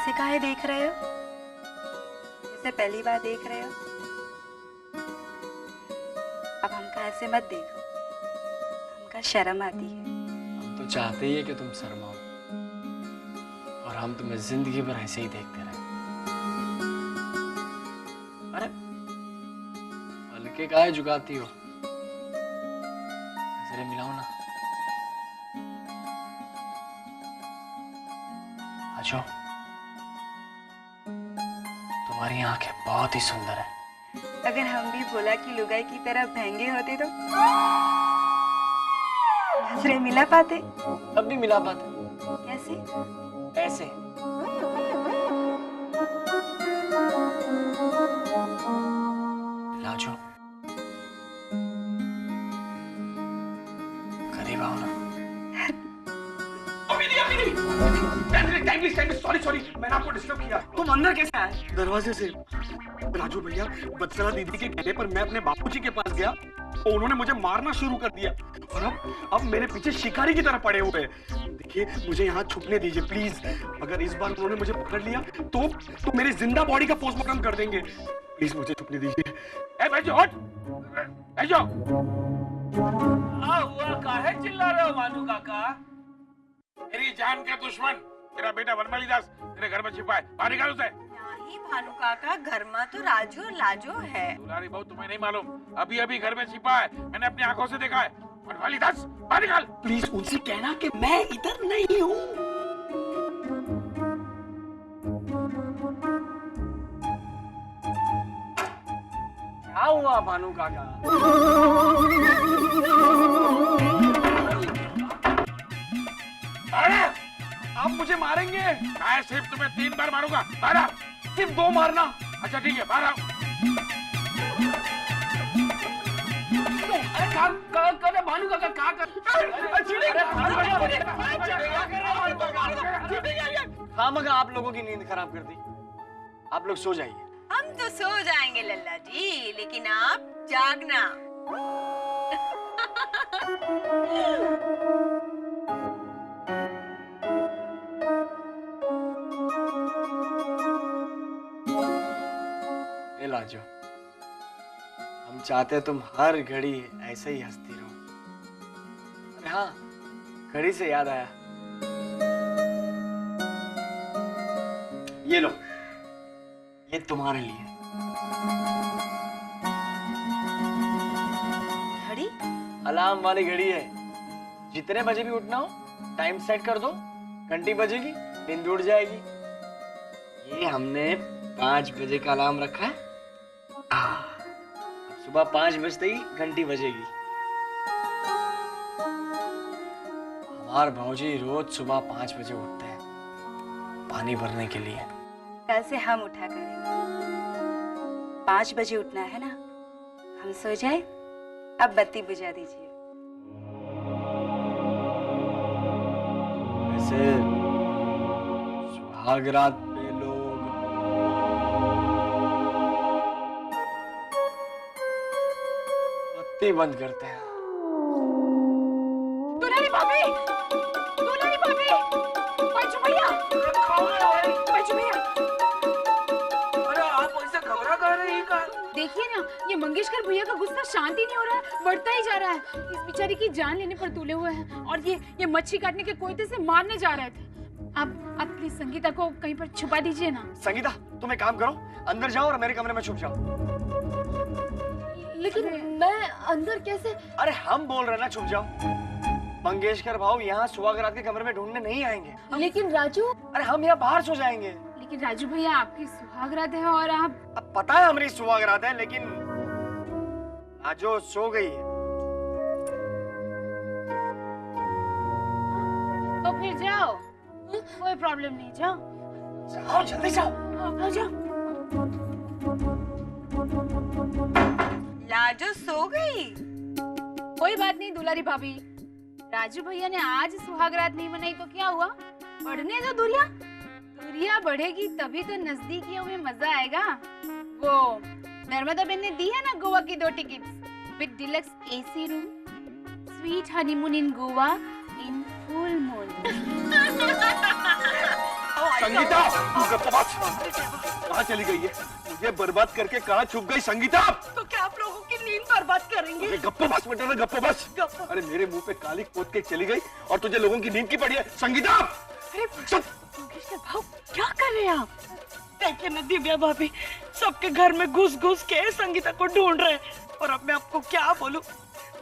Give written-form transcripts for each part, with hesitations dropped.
ऐसे काहे देख रहे हो? जैसे पहली बार देख रहे हो। अब हमका ऐसे मत देखो, हमका शर्म आती है। हम तो चाहते ही है कि तुम शर्माओ और हम तुम्हें जिंदगी भर ऐसे ही देखते रहे। अरे हल्के काहे झुकाती हो? नजरें मिलाओ ना। आजो, तुम्हारी आंखें बहुत ही सुंदर है। अगर हम भी भोला की लुगाई की तरह महंगे होते तो नजरें मिला पाते? तब भी मिला पाते। कैसे? ऐसे। लाजो, करीब आओ ना। सॉरी मैंने आपको डिस्टर्ब किया। तुम अंदर कैसे आए? दरवाजे से। राजू भैया, बत्सला दीदी के कहने पर मैं अपने बापूजी के पास गया तो उन्होंने मुझे मारना शुरू कर दिया और अब मेरे पीछे शिकारी की तरह पड़े हुए हैं। देखिए, मुझे यहाँ छुपने दीजिए प्लीज। अगर इस बार उन्होंने मुझे पकड़ लिया तो मेरी जिंदा बॉडी का पोस्टमार्टम कर देंगे। प्लीज मुझे छुपने दीजिए। ए भाई हट, भेजो। हुआ काहे चिल्ला रहे हो भानु काका? मेरी जान का दुश्मन तेरा बेटा वनमाली दास तेरे घर में छिपा है, बाहर निकाल उसे। नहीं भानु काका, घर में तो राजू और लाजो है। दुलारी बहू, तुम्हें नहीं मालूम, अभी अभी घर में छिपा है, मैंने अपनी आंखों से देखा है। वनमाली दास बाहर निकाल। प्लीज उनसे कहना कि मैं इधर नहीं हूँ। क्या हुआ भानु काका? आप मुझे मारेंगे? मैं सिर्फ तुम्हें 3 बार मारूंगा। बाहर आ। सिर्फ 2 मारना? अच्छा ठीक है, बाहर आओ। अरे भानु काका क्या कर? हाँ मगर आप लोगों की नींद खराब कर दी। आप लोग सो जाइए। हम तो सो जाएंगे लल्ला जी, लेकिन आप जागना। लाजो, हम चाहते हैं तुम हर घड़ी ऐसे ही हंसती रहो। अरे हाँ, घड़ी से याद आया, ये लो, ये तुम्हारे लिए। घड़ी? अलार्म वाली घड़ी है। जितने बजे भी उठना हो टाइम सेट कर दो, घंटी बजेगी, नींद उड़ जाएगी। ये हमने 5 बजे का अलार्म रखा है। सुबह 5 बजते ही घंटी बजेगी। हमारे भौजी रोज सुबह 5 बजे उठते हैं पानी भरने के लिए। कल से हम उठा करेंगे। 5 बजे उठना है ना? हम सो जाए? अब बत्ती बुझा दीजिए। वैसे सुहाग रात पे लोग बत्ती बंद करते हैं। दुलारी भाभी! दुलारी भाभी! पंचू भैया! पंचू भैया! अरे आप ऐसे घबरा कर रही हैं? देखिए ना, ये मंगेशकर भैया का गुस्सा शांति नहीं हो रहा है, बढ़ता ही जा रहा है। इस बेचारी की जान लेने पर तुले हुए हैं और ये मच्छी काटने के कोयते से मारने जा रहे थे। आप प्लीज संगीता को कहीं पर छुपा दीजिए ना। संगीता, तुम एक काम करो, अंदर जाओ और मेरे कमरे में छुप जाओ। लेकिन मैं अंदर कैसे? अरे हम बोल रहे ना, छुप जाओ। मंगेशकर भाऊ यहाँ सुहाग रात के कमरे में ढूंढने नहीं आएंगे। लेकिन राजू, अरे हम यहाँ बाहर सो जाएंगे। लेकिन राजू भैया, आपकी सुहाग रात है और आप। अब पता है हमारी सुहाग रात है, लेकिन आजो सो गई है। तो फिर जाओ, कोई प्रॉब्लम नहीं, जाओ जाओ, जल्दी जाओ। आओ जाओ। लाजो सो गई? कोई बात नहीं दुलारी भाभी, राजू भैया ने आज सुहाग रात नहीं मनाई तो क्या हुआ? बढ़ने दो दूरिया, दूरिया बढ़ेगी तभी तो नजदीकियों में मजा आएगा। वो नर्मदा बहन ने दी है ना गोवा की 2 tickets with deluxe AC room, sweet honeymoon in Goa in full moon. Sangeeta, तू गप्पा कहाँ चली गई है? मुझे बर्बाद करके कहाँ छुप गई संगीता? तो क्या आप लोगों की नींद बर्बाद करेंगे? गप्पा बस बेटा ना, गप्पा बस। अरे मेरे मुंह पे काली पोत के चली गई और तुझे लोगों की नींद की पड़ी है संगीता। अरे भाव क्या कर रहे हैं आप? देखिए ना दिव्या भाभी सबके घर में घुस घुस के संगीता को ढूंढ रहे हैं और अब मैं आपको क्या बोलूं,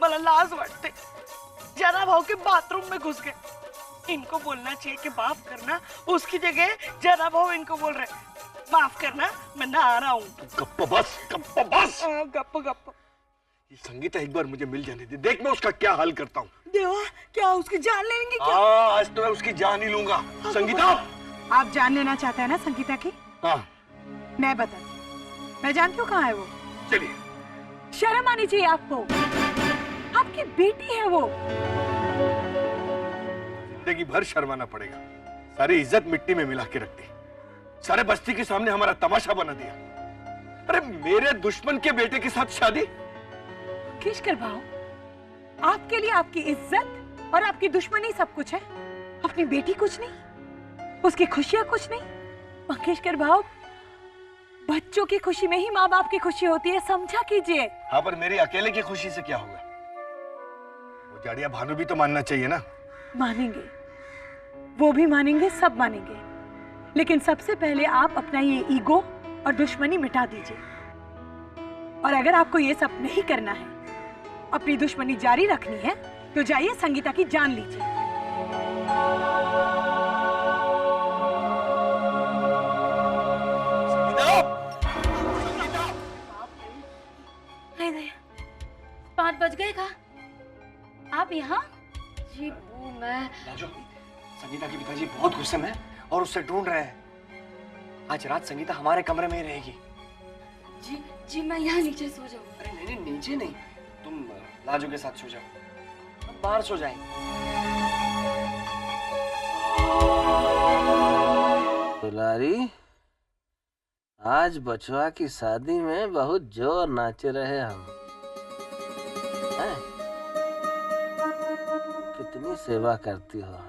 मला लाज वाटते। जना भाव के बाथरूम में घुस गए। इनको बोलना चाहिए कि माफ करना, उसकी जगह जना भाव इनको बोल रहे माफ करना, मैं ना आ रहा हूँ। गप्पा बस, गप्पा बस। गप्प गप्प। ये संगीता एक बार मुझे मिल जाने दे, देख मैं उसका क्या हाल करता हूँ। देवा क्या उसकी जान लेंगे क्या? आज तो मैं उसकी जान ही लूंगा। संगीता, आप जान लेना चाहते हैं ना संगीता की? हाँ मैं बताती, मैं जानती हूँ कहाँ है वो। चलिए। शर्म आनी चाहिए आपको, आपकी बेटी है वो। जिंदगी भर शर्माना पड़ेगा। सारी इज्जत मिट्टी में मिला के रख दी, सारे बस्ती के सामने हमारा तमाशा बना दिया। अरे मेरे दुश्मन के बेटे के साथ शादी। किशकर भाव, आपके लिए आपकी इज्जत और आपकी दुश्मनी सब कुछ है, अपनी बेटी कुछ नहीं, उसकी खुशियां कुछ नहीं। मंगेशकर भाव, बच्चों की खुशी में ही माँ बाप की खुशी होती है, समझा कीजिए। हाँ पर मेरी अकेले की खुशी से क्या होगा? वो जाड़िया भानु भी तो मानना चाहिए ना। मानेंगे, वो भी मानेंगे, सब मानेंगे, लेकिन सबसे पहले आप अपना ये ईगो और दुश्मनी मिटा दीजिए। और अगर आपको ये सब नहीं करना है, अपनी दुश्मनी जारी रखनी है, तो जाइए संगीता की जान लीजिए। नहीं नहीं, 5 बज गए का? आप यहाँ? जी वो मैं राजू, संगीता के पिताजी बहुत गुस्से में हैं और उससे ढूंढ रहे हैं। आज रात संगीता हमारे कमरे में ही रहेगी। जी जी मैं यहाँ नीचे सो जाऊँ। अरे नहीं नहीं, नीचे नहीं, तुम लाजू के साथ सो जाओ, हम बाहर सो जाएंगे। दुलारी, आज बचवा की शादी में बहुत जोर नाचे रहे हम। हैं? कितनी सेवा करती हो हमारी,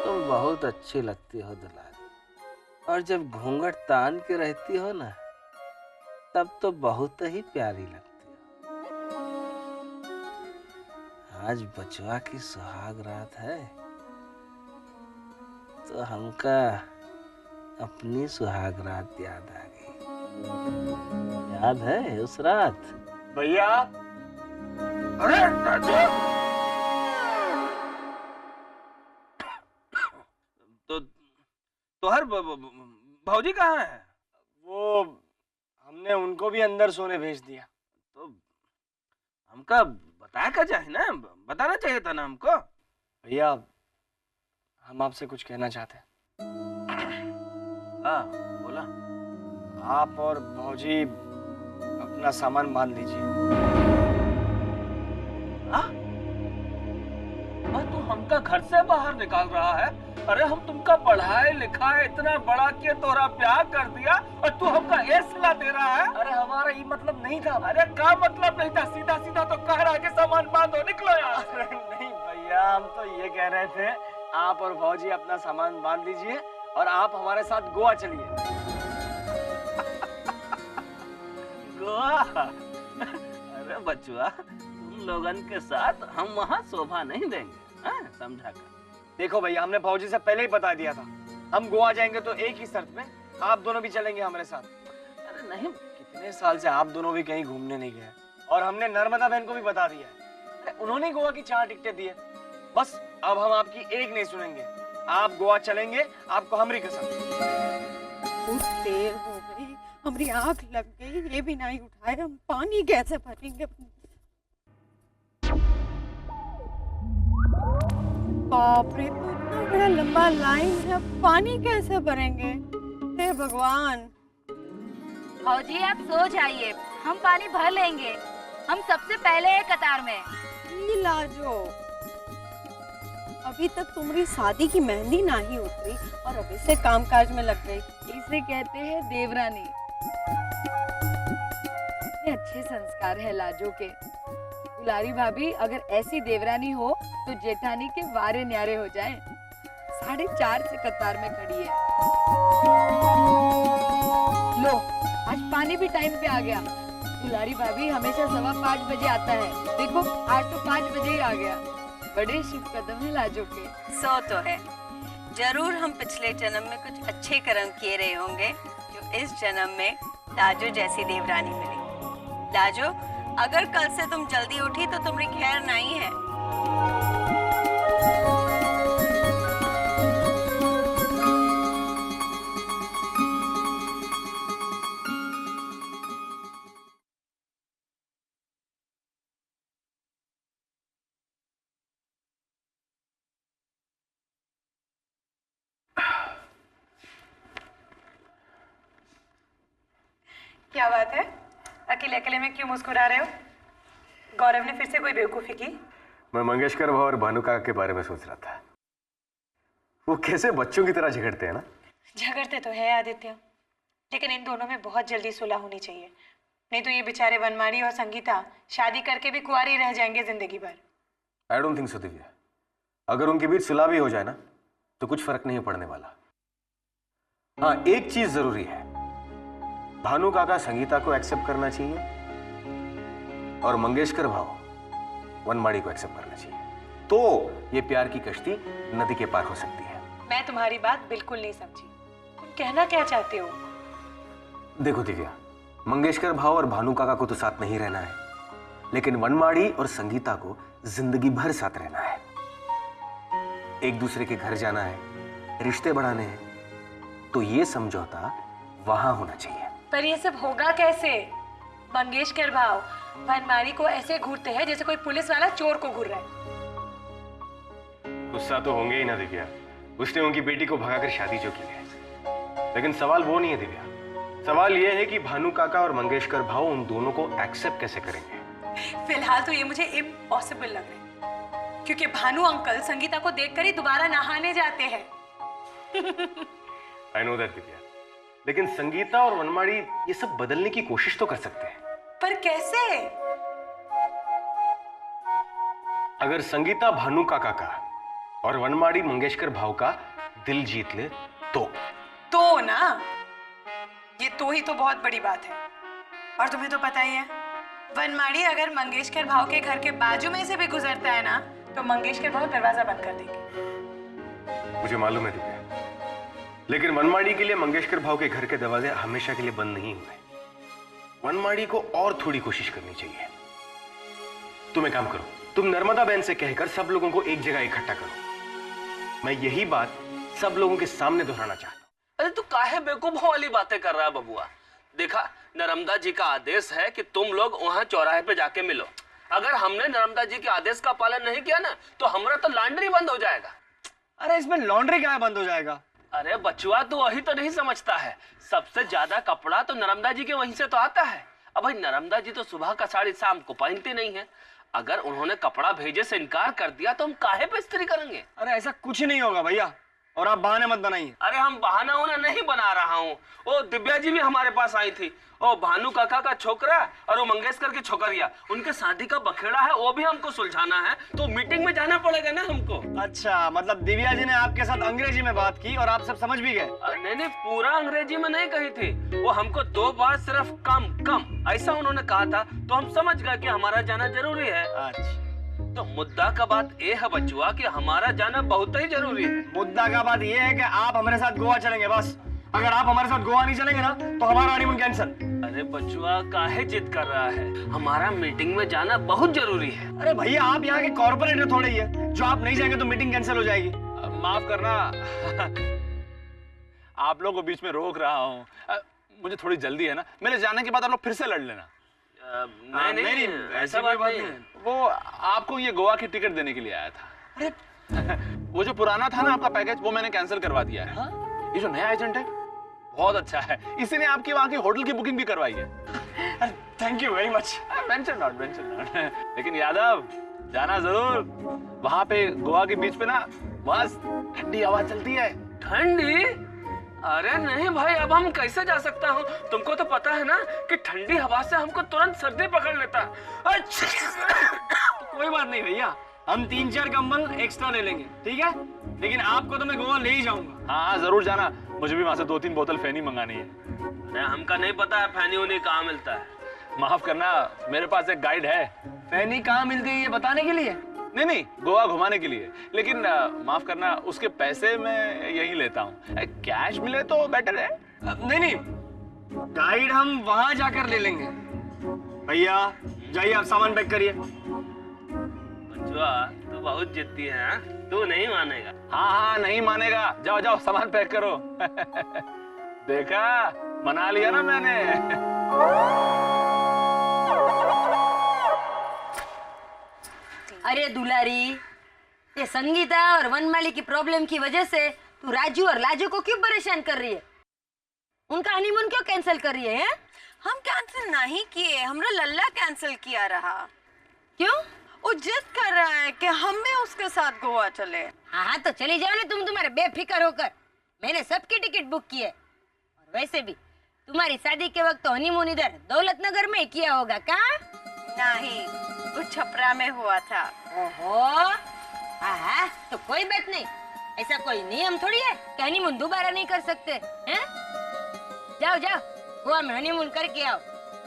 तुम बहुत अच्छी लगती हो दुलारी। और जब घूंघट तान के रहती हो ना, तब तो बहुत ही प्यारी लगती हो। आज बचवा की सुहाग रात है, तो हमका अपनी सुहाग रात याद आ गई। याद है उस रात? भैया, अरे राजू, तो हर भौजी कहाँ है? वो हमने उनको भी अंदर सोने भेज दिया। तो हमका बताया क्या चाहिए ना, बताना चाहिए था ना हमको। भैया हम आपसे कुछ कहना चाहते हैं। हाँ बोला। आप और भौजी अपना सामान बांध लीजिए। और तू हमका घर से बाहर निकाल रहा है? अरे हम तुमका पढ़ाए लिखाए इतना बड़ा किए, तोरा ब्याह कर दिया और तू हमका ये सलाह दे रहा है? अरे हमारा ये मतलब नहीं था। अरे क्या मतलब नहीं था? सीधा सीधा तो कह रहा कि सामान बांधो, निकलो यार। अरे नहीं भैया, हम तो ये कह रहे थे आप और भौजी अपना सामान बांध लीजिए और आप हमारे साथ गोवा चलिए। गोवा? अरे बचुआ, तुम लोगन के साथ हम वहाँ शोभा नहीं देंगे, समझा कर? देखो भैया, हमने भौजी से पहले ही बता दिया था, हम गोवा जाएंगे तो एक ही शर्त में, आप दोनों भी चलेंगे हमारे साथ। अरे नहीं, कितने साल से आप दोनों भी कहीं घूमने नहीं गए और हमने नर्मदा बहन को भी बता दिया है। अरे उन्होंने गोवा की 4 टिकटें दी है। बस अब हम आपकी एक नहीं सुनेंगे, आप गोवा चलेंगे, आपको हमारी कसम। देर हो गई, हमारी आंख लग गई, ये भी नहीं उठाए, हम पानी कैसे भरेंगे? बाप रे, तो इतना बड़ा लंबा लाइन है, पानी कैसे भरेंगे? हे भगवान। भौजी आप सो जाइए, हम पानी भर लेंगे, हम सबसे पहले हैं कतार में। लाजो, अभी तक तुम्हारी शादी की मेहंदी नहीं उतरी और अभी से कामकाज में लग गई। इसे कहते हैं देवरानी। इतने अच्छे संस्कार है लाजो के। दुलारी भाभी अगर ऐसी देवरानी हो तो जेठानी के वारे न्यारे हो जाएं। 4:30 से कतार में खड़ी है। लो, आज पानी भी टाइम पे आ गया। दुलारी भाभी हमेशा 5:15 बजे आता है, देखो आज तो 5 बजे ही आ गया। बड़े शुभ कदम है लाजो के। सो तो है, जरूर हम पिछले जन्म में कुछ अच्छे कर्म किए रहे होंगे जो इस जन्म में लाजो जैसी देवरानी मिली। लाजो, अगर कल से तुम जल्दी उठी तो तुम्हारी खैर नहीं है। क्या बात है, अकेले अकेले में क्यों मुस्कुरा रहे हो? गौरव ने फिर से कोई बेवकूफी की? मैं मंगेशकर भाव और भानु काका के बारे में सोच रहा था। वो कैसे बच्चों की तरह झगड़ते हैं ना। झगड़ते तो है आदित्य, लेकिन इन दोनों में बहुत जल्दी सुलह होनी चाहिए, नहीं तो ये बेचारे वनमाली और संगीता शादी करके भी कुंवारी रह जाएंगे जिंदगी भर। I don't think so Divya. अगर उनके बीच सुलह भी हो जाए ना तो कुछ फर्क नहीं पड़ने वाला। हाँ, एक चीज जरूरी है, भानु काका संगीता को एक्सेप्ट करना चाहिए और मंगेशकर भाव वनमाड़ी को एक्सेप्ट करना चाहिए, तो ये प्यार की कश्ती नदी के पार हो सकती है। मैं तुम्हारी बात बिल्कुल नहीं समझी, तुम कहना क्या चाहते हो? देखो दिव्या, मंगेशकर भाव और भानु काका को तो साथ नहीं रहना है, लेकिन वनमाड़ी और संगीता को जिंदगी भर साथ रहना है। एक दूसरे के घर जाना है, रिश्ते बढ़ाने हैं, तो ये समझौता वहां होना चाहिए। पर ये सब होगा कैसे? मंगेशकर भाव वनमाली को ऐसे घूरते हैं जैसे कोई पुलिस वाला चोर को घूर रहा है। गुस्सा तो होंगे ही ना दिव्या, उसने उनकी बेटी को भगाकर शादी जो की है। लेकिन सवाल वो नहीं है दिव्या, सवाल ये है कि भानु काका और मंगेशकर भाव उन दोनों को एक्सेप्ट कैसे करेंगे। फिलहाल तो ये मुझे इम्पॉसिबल लग रहा है, क्योंकि भानु अंकल संगीता को देखकर ही दोबारा नहाने जाते हैं। आई नो दैट दिव्या, लेकिन संगीता और वनमाड़ी ये सब बदलने की कोशिश तो कर सकते हैं। पर कैसे? अगर संगीता भानु काका का और वनमाड़ी मंगेशकर भाव का दिल जीत ले तो ना, ये तो ही तो बहुत बड़ी बात है। और तुम्हें तो पता ही है, वनमाड़ी अगर मंगेशकर भाव के घर के बाजू में से भी गुजरता है ना, तो मंगेशकर भाव दरवाजा बंद कर देंगे। मुझे मालूम है दिव्या, लेकिन वनमाड़ी के लिए मंगेशकर भाव के घर के दरवाजे हमेशा के लिए बंद नहीं हुए। वनमाड़ी को और थोड़ी कोशिश करनी चाहिए। तुम एक काम करो, तुम नर्मदा बहन से कहकर सब लोगों को एक जगह इकट्ठा करो। मैं यही बात सब लोगों के सामने दोहराना चाहता हूं। अरे तू काहे बेवकूफों वाली बातें कर रहा है बबुआ? देखा, नर्मदा जी का आदेश है कि तुम लोग वहां चौराहे पे जाके मिलो। अगर हमने नर्मदा जी के आदेश का पालन नहीं किया ना, तो हमारा तो लॉन्ड्री बंद हो जाएगा। अरे इसमें लॉन्ड्री क्या बंद हो जाएगा? अरे बचुआ, तू वही तो नहीं समझता है, सबसे ज्यादा कपड़ा तो नर्मदा जी के वहीं से तो आता है। अब भाई नर्मदा जी तो सुबह का साड़ी शाम को पहनती नहीं है। अगर उन्होंने कपड़ा भेजे से इनकार कर दिया तो हम काहे पे इस्त्री करेंगे? अरे ऐसा कुछ नहीं होगा भैया, और आप बहाने मत बनाइए। अरे हम बहाना उन्हें नहीं बना रहा हूँ। ओ दिव्या जी भी हमारे पास आई थी, ओ भानु काका का छोकरा और वो मंगेशकर की छोकरिया, उनके शादी का बखेड़ा है, वो भी हमको सुलझाना है, तो मीटिंग में जाना पड़ेगा ना हमको। अच्छा, मतलब दिव्या जी ने आपके साथ अंग्रेजी में बात की और आप सब समझ भी गए? नहीं, पूरा अंग्रेजी में नहीं कही थी वो, हमको 2 बार सिर्फ कम कम ऐसा उन्होंने कहा था, तो हम समझ गए कि हमारा जाना जरूरी है। अच्छा, तो मुद्दा का बात ये है बचुआ कि हमारा जाना बहुत ही जरूरी है। मुद्दा का बात ये है कि आप हमारे साथ गोवा चलेंगे बस। अगर आप हमारे साथ गोवा नहीं चलेंगे ना, तो हमारा हनीमून कैंसिल। अरे बचुआ काहे जिद कर रहा है? हमारा मीटिंग में जाना बहुत जरूरी है। अरे भैया, आप यहाँ के कॉर्पोरेटर थोड़े ही है, जो आप नहीं जाएंगे तो मीटिंग कैंसिल हो जाएगी। माफ करना आप लोगों को बीच में रोक रहा हूँ, मुझे थोड़ी जल्दी है ना, मेरे जाने के बाद आप लोग फिर से लड़ लेना। नहीं, ऐसा बात नहीं है। वो आपको ये गोवा की टिकट देने के लिए आया था। अरे वो जो पुराना था ना आपका पैकेज, वो मैंने कैंसिल करवा दिया है। ये जो नया एजेंट है बहुत अच्छा है, इसी ने आपकी वहाँ की होटल की बुकिंग भी करवाई है। Thank you very much. Mention not. लेकिन यादव, जाना जरूर। वहाँ पे गोवा के बीच पे ना बस ठंडी हवा चलती है। ठंडी? अरे नहीं भाई, अब हम कैसे जा सकता हूँ? तुमको तो पता है ना कि ठंडी हवा से हमको तुरंत सर्दी पकड़ लेता है। तो कोई बात नहीं भैया, हम 3-4 कंबल एक्स्ट्रा ले लेंगे, ठीक है? लेकिन आपको तो मैं गोवा ले ही जाऊंगा। हाँ हाँ जरूर जाना, मुझे भी वहां से 2-3 बोतल फैनी मंगानी है। अरे हमका नहीं पता है फैनी उनी कहाँ मिलता है। माफ करना, मेरे पास एक गाइड है। फैनी कहाँ मिलती है ये बताने के लिए? नहीं नहीं, गोवा घुमाने के लिए। लेकिन माफ करना, उसके पैसे मैं यही लेता हूँ। कैश मिले तो बेटर है। नहीं नहीं, गाइड हम वहां जाकर ले लेंगे। भैया जाइए, आप सामान पैक करिए। बचवा तू बहुत जिद्दी है, हाँ? तू नहीं मानेगा। हाँ हाँ नहीं मानेगा, जाओ जाओ सामान पैक करो। देखा, मना लिया ना मैंने। अरे दुलारी, ये संगीता और वनमाली की प्रॉब्लम की वजह से तू राजू और लाजू को क्यों परेशान कर रही है? उनका हनीमून क्यों कैंसिल कर रही है? हम कैंसिल नहीं किए, हमरा लल्ला कैंसिल किया रहा। क्यों? वो जिद कर रहा है कि हम भी उसके साथ गोवा चले। हाँ हाँ तो चली जाओ ना तुम, तुम्हारे बेफिक्र होकर। मैंने सबकी टिकट बुक की है। और वैसे भी तुम्हारी शादी के वक्त तो हनीमून इधर दौलत नगर में किया होगा का? नहीं, वो छपरा में हुआ था। ओहो, हाँ तो कोई बात नहीं, ऐसा कोई नियम थोड़ी है कि हनीमून दोबारा नहीं कर सकते हैं? जाओ जाओ गोवा में हनीमून करके आओ।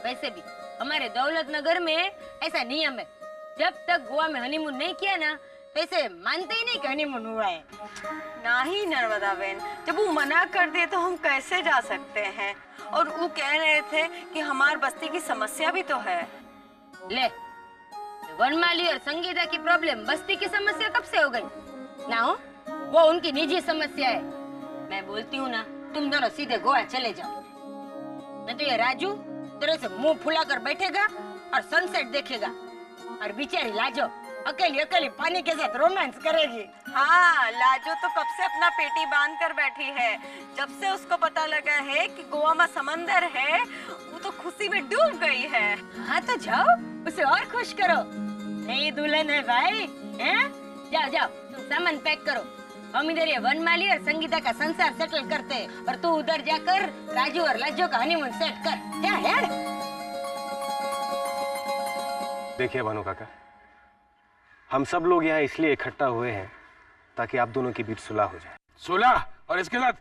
वैसे भी हमारे दौलत नगर में ऐसा नियम है, जब तक गोवा में हनीमून नहीं किया ना तो ऐसे मानते ही नहीं कि हनीमून हुआ है। नहीं नर्मदा बहन, जब वो मना कर दिए तो हम कैसे जा सकते हैं? और वो कह रहे थे कि हमार बस्ती की समस्या भी तो है। ले, वनमाली और संगीता की प्रॉब्लम बस्ती की समस्या कब से हो गई? ना हो, वो उनकी निजी समस्या है। मैं बोलती हूँ ना, तुम दोनों सीधे गोवा चले जाओ। मैं तो ये राजू तेरे से मुंह फुलाकर बैठेगा और सनसेट देखेगा, और बेचारी लाजो अकेली अकेली पानी के साथ रोमांस करेगी। हाँ, लाजो तो कब से अपना पेटी बांध कर बैठी है। जब से उसको पता लगा है कि गोवा में समंदर है, वो तो खुशी में डूब गई है। हाँ तो जाओ, उसे और खुश करो। नई दुल्हन है भाई, हैं? जाओ जाओ, तुम सामान पैक करो। हम इधर ये वनमाली और संगीता का संसार सेटल करते हैं, और तू उधर जाकर राजू और लाजो का हनीमून सेट कर। जा यार। देखिए भानु काका, हम सब लोग यहाँ इसलिए इकट्ठा हुए हैं ताकि आप दोनों के बीच सुलह हो जाए। सुलह? और इसके साथ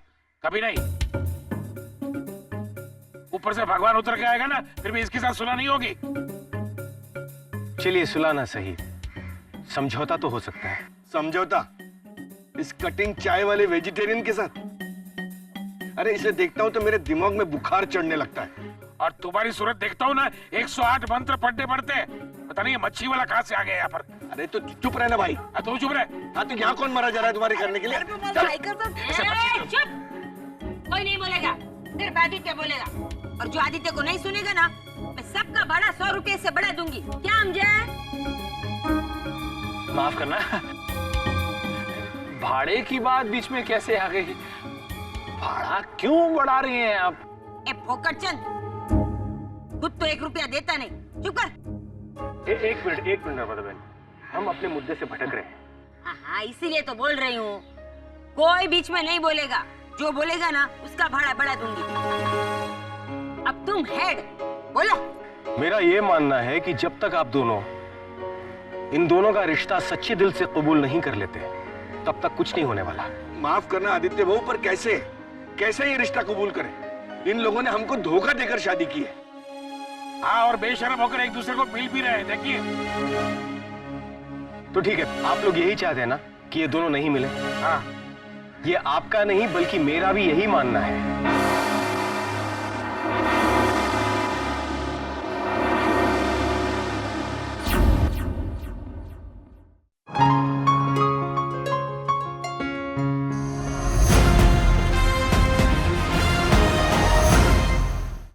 कभी नहीं। ऊपर से भगवान उतर के आएगा ना, फिर भी इसके साथ सुलह नहीं होगी। चलिए सुलह ना सही, समझौता तो हो सकता है। समझौता? इस कटिंग चाय वाले वेजिटेरियन के साथ? अरे इसे देखता हूँ तो मेरे दिमाग में बुखार चढ़ने लगता है। और तुम्हारी सूरत देखता हूँ ना, 108 मंत्र पढ़ते पढ़ते पता नहीं ये मच्छी वाला कहाँ से आ गया यहाँ पर। अरे तो चुप रहना भाई। तू चुप रहे। हाँ तो यहाँ कौन मरा जा रहा है तुम्हारे करने के लिए? चुप, कोई नहीं बोलेगा, सिर्फ आदित्य बोलेगा। और जो आदित्य को नहीं सुनेगा ना, मैं सबका भाड़ा 100 रुपए से बढ़ा दूंगी। क्या समझे? माफ करना, भाड़े की बात बीच में कैसे आ गई? भाड़ा क्यों बढ़ा रही हैं आप? ए फोकटचंद, खुद तो 1 रुपया देता नहीं। चुप कर। एक मिनट नर्मदा बहन, हम अपने मुद्दे से भटक रहे हैं। हाँ, इसीलिए तो बोल रही हूँ, कोई बीच में नहीं बोलेगा। जो बोलेगा ना, उसका भाड़ा बढ़ा दूंगी। अब तुम हेड बोलो। मेरा ये मानना है कि जब तक आप दोनों इन दोनों का रिश्ता सच्चे दिल से कबूल नहीं कर लेते, तब तक कुछ नहीं होने वाला। माफ करना आदित्य बहू, पर कैसे कैसे ये रिश्ता कबूल करें? इन लोगों ने हमको धोखा देकर शादी की है। हाँ, और बेशर्म होकर एक दूसरे को पील भी रहे हैं, देखिए। तो ठीक है, आप लोग यही चाहते हैं ना कि ये दोनों नहीं मिले? हाँ। ये आपका नहीं बल्कि मेरा भी यही मानना है।